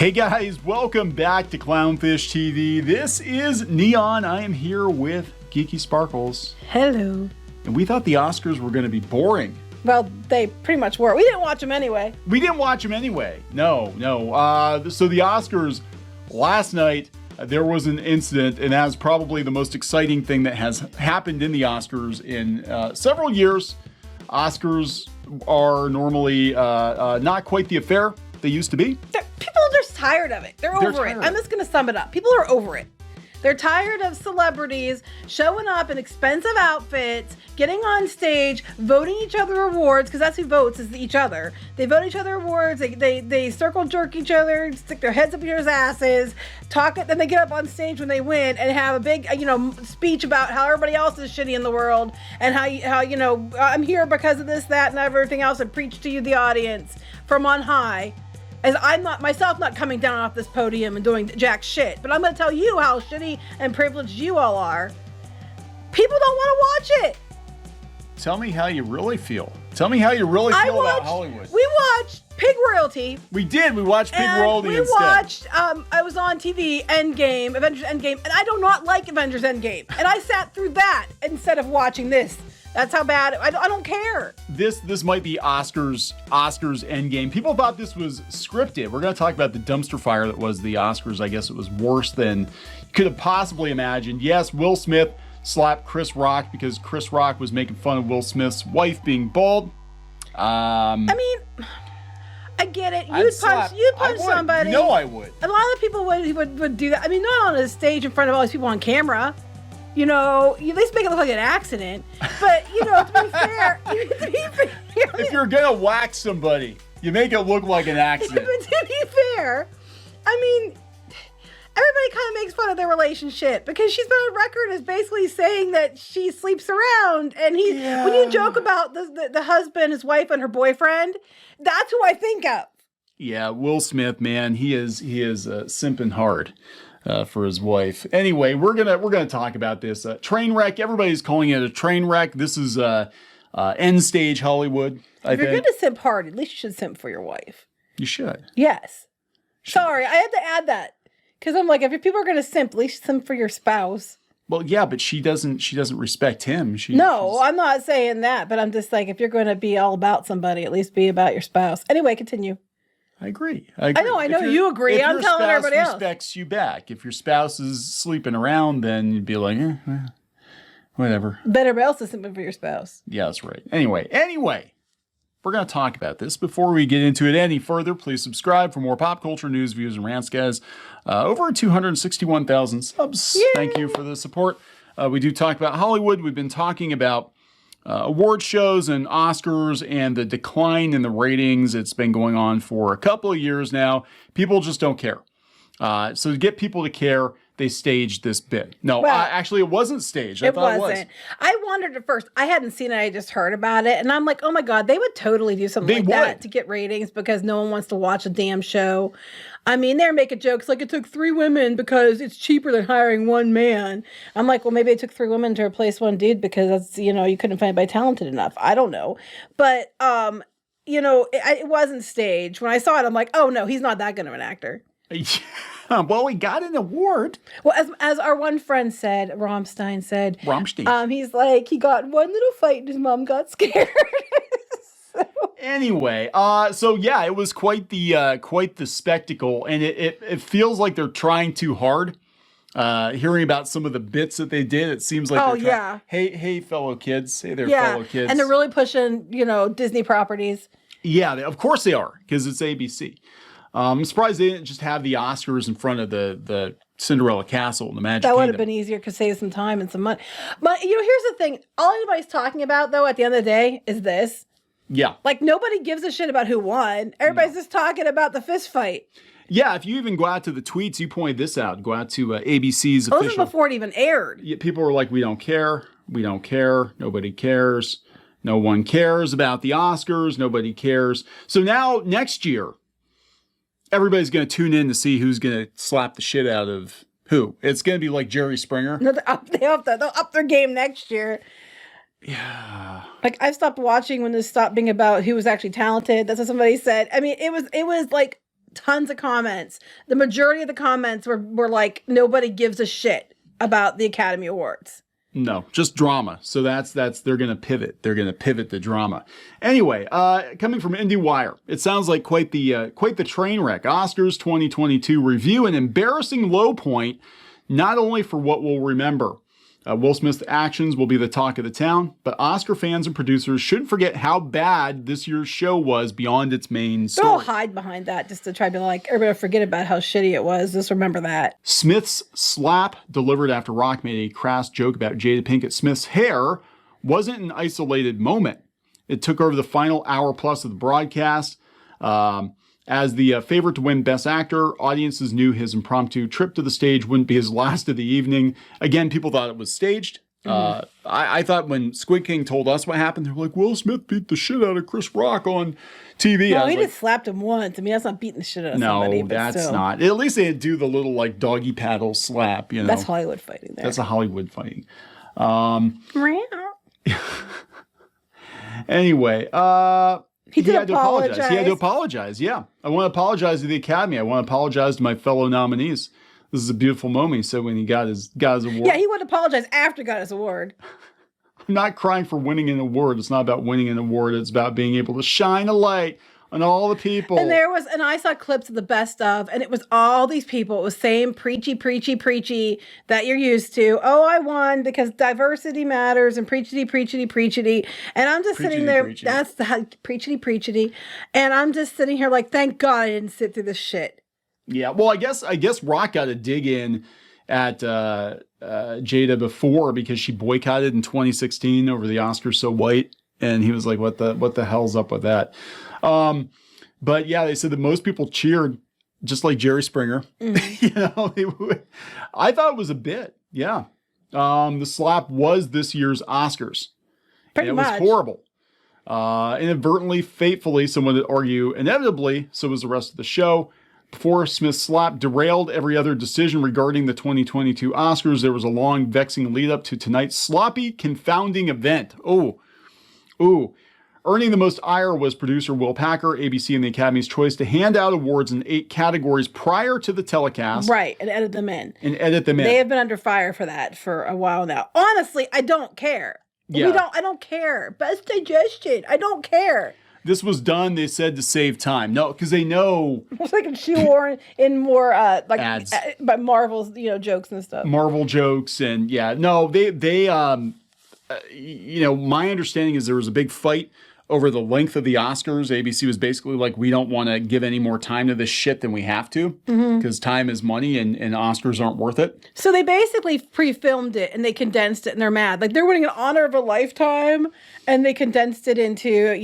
Hey guys, welcome back to Clownfish TV. This is Neon. I am here with Geeky Sparkles. Hello. And we thought the Oscars were going to be boring. Well, they pretty much were. We didn't watch them anyway. We didn't watch them anyway. No. So the Oscars, last night, there was an incident, and that is probably the most exciting thing that has happened in the Oscars in several years. Oscars are normally not quite the affair they used to be. People are just tired of it. They're over it. I'm just going to sum it up. People are over it. They're tired of celebrities showing up in expensive outfits, getting on stage, voting each other awards, because that's who votes, is each other. They vote each other awards, they circle jerk each other, stick their heads up each other's asses, talk it, then they get up on stage when they win and have a big, speech about how everybody else is shitty in the world and how I'm here because of this, that, and everything else, and preach to you, the audience, from on high. As I'm not coming down off this podium and doing jack shit, but I'm going to tell you how shitty and privileged you all are. People don't want to watch it. Tell me how you really feel. Tell me how you really feel about Hollywood. We watched Pig Royalty. We did. We watched Pig Royalty instead. We watched, I was on TV, Avengers Endgame, and I do not like Avengers Endgame. And I sat through that instead of watching this. That's how bad, I don't care. This might be Oscars Endgame. People thought this was scripted. We're going to talk about the dumpster fire that was the Oscars. I guess it was worse than you could have possibly imagined. Yes, Will Smith slapped Chris Rock because Chris Rock was making fun of Will Smith's wife being bald. I mean, I get it. You'd punch somebody. You know I would. A lot of people would do that. I mean, not on a stage in front of all these people on camera. You at least make it look like an accident. But, to be fair, if you're going to whack somebody, you make it look like an accident. But to be fair, I mean, everybody kind of makes fun of their relationship because she's been on record as basically saying that she sleeps around. And when you joke about the husband, his wife, and her boyfriend, that's who I think of. Yeah, Will Smith, man, he is simping hard. For his wife. Anyway, we're gonna talk about this train wreck. Everybody's calling it a train wreck. This is end stage Hollywood. If you're gonna simp hard, at least you should simp for your wife. You should. Yes. Sorry, I had to add that because I'm like, if people are gonna simp, at least simp for your spouse. Well, yeah, but she doesn't respect him. I'm not saying that, but I'm just like, if you're going to be all about somebody, at least be about your spouse. Anyway, continue. I agree. I know you agree. I'm telling everybody else. If your spouse respects you back. If your spouse is sleeping around, then you'd be like, whatever. But everybody else is simping for your spouse. Yeah, that's right. Anyway, we're going to talk about this. Before we get into it any further, please subscribe for more pop culture news, views, and rants, guys. Over 261,000 subs. Yay! Thank you for the support. We do talk about Hollywood. We've been talking about award shows and Oscars and the decline in the ratings. It's been going on for a couple of years now. People just don't care. So to get people to care, they staged this bit. No, actually, it wasn't staged. I thought it was. I wondered at first. I hadn't seen it. I just heard about it. And I'm like, oh my God, they would totally do something that to get ratings because no one wants to watch a damn show. I mean, they're making jokes like it took 3 women because it's cheaper than hiring 1 man. I'm like, well, maybe it took 3 women to replace 1 dude because that's, you couldn't find anybody talented enough. I don't know. But, it wasn't staged. When I saw it, I'm like, oh no, he's not that good of an actor. Well, he got an award. Well, as our one friend said, Rammstein said, he's like, he got 1 little fight and his mom got scared. Anyway, it was quite the spectacle, and it feels like they're trying too hard. Hearing about some of the bits that they did, it seems like hey fellow kids, fellow kids, and they're really pushing Disney properties. Yeah, of course they are because it's ABC. I'm surprised they didn't just have the Oscars in front of the Cinderella Castle and the Magic Kingdom. That would have been easier to save some time and some money. But here's the thing: all anybody's talking about, though, at the end of the day, is this. Yeah. Like, nobody gives a shit about who won. Everybody's just talking about the fist fight. Yeah, if you even go out to the tweets, you pointed this out. Go out to ABC's official. This was before it even aired. Yeah, people were like, we don't care. We don't care. Nobody cares. No one cares about the Oscars. Nobody cares. So now, next year, everybody's going to tune in to see who's going to slap the shit out of who. It's going to be like Jerry Springer. No, they'll up their game next year. Yeah. Like, I stopped watching when this stopped being about who was actually talented. That's what somebody said. I mean, it was like tons of comments. The majority of the comments were like, nobody gives a shit about the Academy Awards. No, just drama. So that's they're going to pivot. They're going to pivot the drama. Anyway, coming from IndieWire, it sounds like quite the train wreck. Oscars 2022 review, an embarrassing low point, not only for what we'll remember. Will Smith's actions will be the talk of the town, but Oscar fans and producers shouldn't forget how bad this year's show was beyond its main story. They'll hide behind that just to try to like, everybody forget about how shitty it was. Just remember that. Smith's slap delivered after Rock made a crass joke about Jada Pinkett Smith's hair wasn't an isolated moment. It took over the final hour plus of the broadcast. As the favorite to win Best Actor, audiences knew his impromptu trip to the stage wouldn't be his last of the evening. Again, people thought it was staged. I thought when Squid King told us what happened, they were like, Will Smith beat the shit out of Chris Rock on TV. No, he just slapped him once. I mean, that's not beating the shit out of somebody. No, that's not. At least they do the little like doggy paddle slap, you know. That's Hollywood fighting there. That's a Hollywood fighting. Anyway, he had to apologize. He had to apologize. Yeah. I want to apologize to the Academy. I want to apologize to my fellow nominees. This is a beautiful moment. He said when he got his award. Yeah, he would apologize after he got his award. I'm not crying for winning an award. It's not about winning an award. It's about being able to shine a light on all the people. And I saw clips of the best of, and it was all these people. It was same preachy that you're used to. Oh, I won because diversity matters and preachity. And I'm just sitting there. That's the preachity. And I'm just sitting here like, thank God I didn't sit through this shit. Yeah. Well, I guess Rock got a dig in at Jada before because she boycotted in 2016 over the Oscars So White. And he was like, what the hell's up with that? But yeah, they said that most people cheered just like Jerry Springer. I thought it was a bit. Yeah. The slap was this year's Oscars. Pretty much. It was horrible. Inadvertently, fatefully, someone would argue, inevitably, so was the rest of the show. Before Smith's slap derailed every other decision regarding the 2022 Oscars, there was a long, vexing lead up to tonight's sloppy, confounding event. Ooh. Earning the most ire was producer Will Packer, ABC and the Academy's choice to hand out awards in 8 categories prior to the telecast. Right, and edit them in. They have been under fire for that for a while now. Honestly, I don't care. Yeah. I don't care. Best digestion. I don't care. This was done, they said, to save time. No, because they know. It's like a shoehorn in more like ads. But Marvel's, jokes and stuff. Marvel jokes and they my understanding is there was a big fight over the length of the Oscars. ABC was basically like, we don't want to give any more time to this shit than we have to because time is money and Oscars aren't worth it. So they basically pre-filmed it and they condensed it and they're mad. Like they're winning an honor of a lifetime and they condensed it into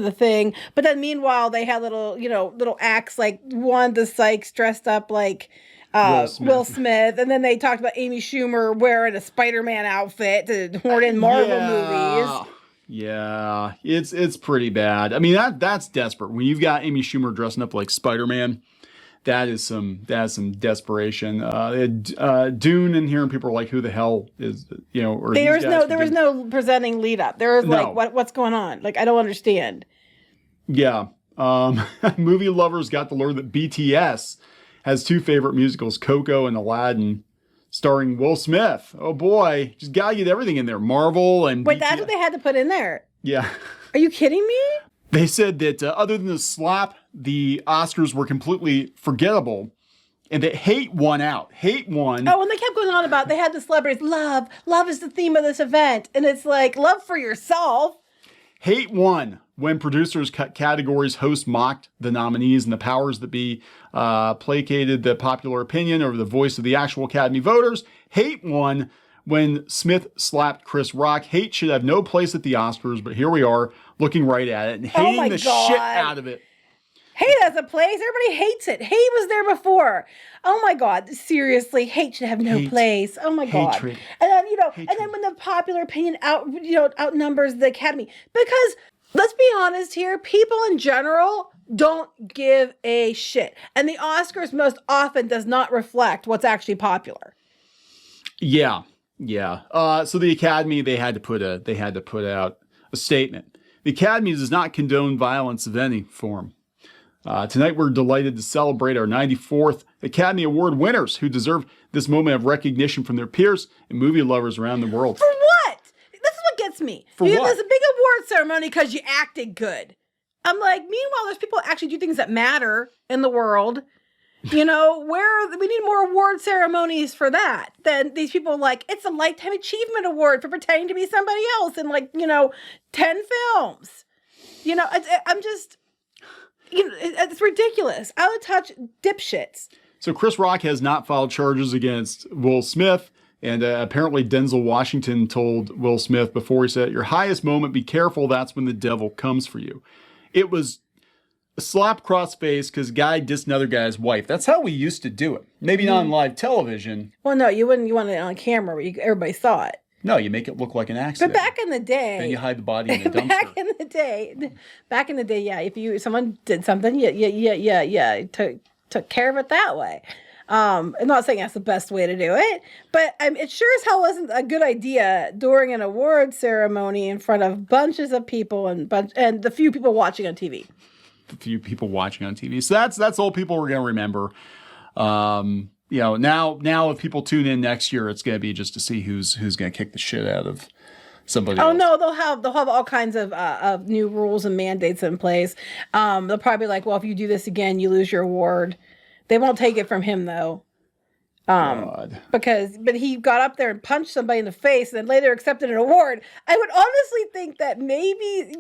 the thing. But then meanwhile, they had little acts like Wanda Sykes dressed up like Will Smith. And then they talked about Amy Schumer wearing a Spider-Man outfit to horn in Marvel movies. Yeah, it's pretty bad. I mean, that's desperate. When you've got Amy Schumer dressing up like Spider-Man, that is some desperation. Dune in here, and people are like, "Who the hell is?" There was no presenting lead up. There was what's going on? Like, I don't understand. Yeah, movie lovers got to learn that BTS has 2 favorite musicals, Coco and Aladdin, starring Will Smith. Oh boy, just gotta get everything in there. Marvel and Wait, BTS. That's what they had to put in there? Yeah. Are you kidding me? They said that other than the slap, the Oscars were completely forgettable and that hate won out. Hate won. Oh, and they kept going on about they had the celebrities. Love is the theme of this event. And it's like, love for yourself. Hate won when producers cut categories, hosts mocked the nominees, and the powers that be placated the popular opinion over the voice of the actual Academy voters. Hate won when Smith slapped Chris Rock. Hate should have no place at the Oscars, but here we are looking right at it and hating the shit out of it. Hate has a place. Everybody hates it. Hate was there before. Oh my God. Seriously. Hate should have no place. Oh my God. Hatred. And then, and then when the popular opinion outnumbers the Academy, because let's be honest here, people in general don't give a shit. And the Oscars most often does not reflect what's actually popular. Yeah. So the Academy, they had to put out a statement. The Academy does not condone violence of any form. Tonight, we're delighted to celebrate our 94th Academy Award winners who deserve this moment of recognition from their peers and movie lovers around the world. For what? This is what gets me. For what? There's a big award ceremony because you acted good. I'm like, meanwhile, there's people that actually do things that matter in the world. You know, we need more award ceremonies for that than these people like, it's a Lifetime Achievement Award for pretending to be somebody else in 10 films. I'm just... it's ridiculous. Out of touch dipshits. So Chris Rock has not filed charges against Will Smith, and apparently Denzel Washington told Will Smith before he said, "Your highest moment, be careful, that's when the devil comes for you." It was a slap across face because guy dissed another guy's wife. That's how we used to do it. Maybe not on live television. Well, no, you want it on camera where everybody saw it. No, you make it look like an accident. But back in the day, then you hide the body in the dumpster. Back in the day, yeah. If someone did something, yeah, took care of it that way. I'm not saying that's the best way to do it, but it sure as hell wasn't a good idea during an award ceremony in front of bunches of people and the few people watching on TV. The few people watching on TV. So that's all people are going to remember. Now if people tune in next year, it's going to be just to see who's going to kick the shit out of somebody else. Oh no, they'll have all kinds of new rules and mandates in place. They'll probably be like, well, if you do this again, you lose your award. They won't take it from him though. But he got up there and punched somebody in the face and then later accepted an award. I would honestly think that maybe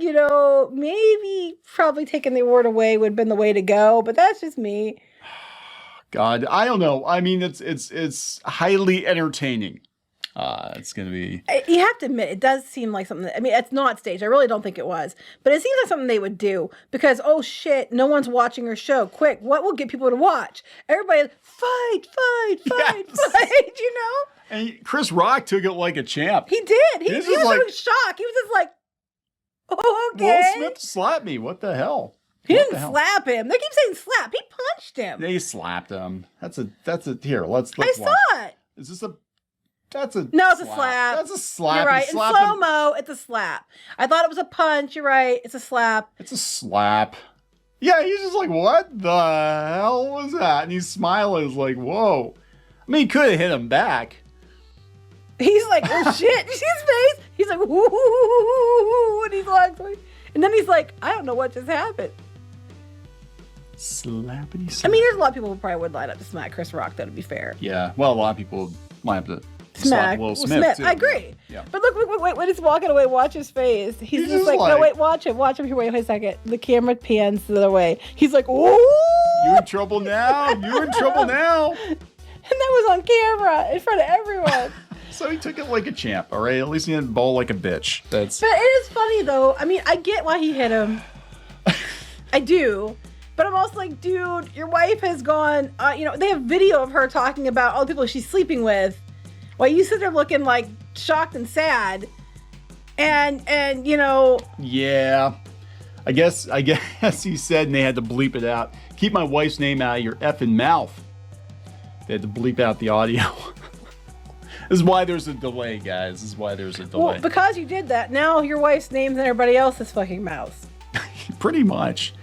probably taking the award away would have been the way to go, but that's just me. God, I don't know. I mean, it's highly entertaining. It's going to be... You have to admit, it does seem like something... it's not staged. I really don't think it was. But it seems like something they would do. Because, oh shit, no one's watching her show. Quick, what will get people to watch? Everybody, fight, you know? And Chris Rock took it like a champ. He did. He was in shock. He was just like, oh, okay. Will Smith slapped me. What the hell? He didn't slap him. They keep saying slap. He punched him. They slapped him. That's a here. Let's I saw it. Is this a? That's a. No, it's slap. a slap. That's a slap. You're right. In slow-mo, it's a slap. I thought it was a punch. You're right. It's a slap. It's a slap. Yeah, he's just like, what the hell was that? And he's smiling. He's like, whoa. I mean, he could have hit him back. He's like, oh shit. You see his face? He's like, whoo, and he's like, and then he's like, I don't know what just happened. Slappity slap. I mean, there's a lot of people who probably would line up to smack Chris Rock, though, to be fair. Yeah, well, a lot of people line up to slap Will Smith, too. I agree. Yeah. But look, wait, when he's walking away, watch his face. He's just like, no, wait, watch him. Here, wait a second. The camera pans the other way. He's like, ooh. You in trouble now? You're in trouble now. And that was on camera in front of everyone. So he took it like a champ, all right? At least he didn't bowl like a bitch. But it is funny, though. I mean, I get why he hit him. I do. But I'm also like, dude, your wife has gone, they have video of her talking about all the people she's sleeping with while you sit there looking like shocked and sad. And Yeah. I guess he said, and they had to bleep it out. Keep my wife's name out of your effing mouth. They had to bleep out the audio. This is why there's a delay, guys. This is why there's a delay. Well, because you did that, now your wife's name's in everybody else's fucking mouth. Pretty much.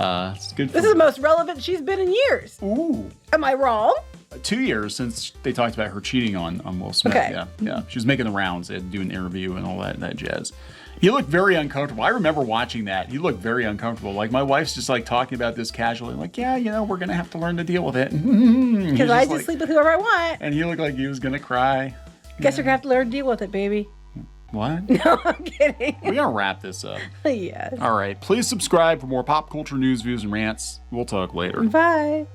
It's good. This is the most relevant she's been in years. Ooh. Am I wrong? 2 years since they talked about her cheating on Will Smith. Okay. Yeah. She was making the rounds. They had to do an interview and all that jazz. He looked very uncomfortable. I remember watching that. He looked very uncomfortable. Like, my wife's just like talking about this casually. Like, yeah, we're going to have to learn to deal with it. Because I just sleep with whoever I want. And he looked like he was going to cry. Guess you're going to have to learn to deal with it, baby. What? No, I'm kidding. We're going to wrap this up. Yes. All right. Please subscribe for more pop culture news, views, and rants. We'll talk later. Bye.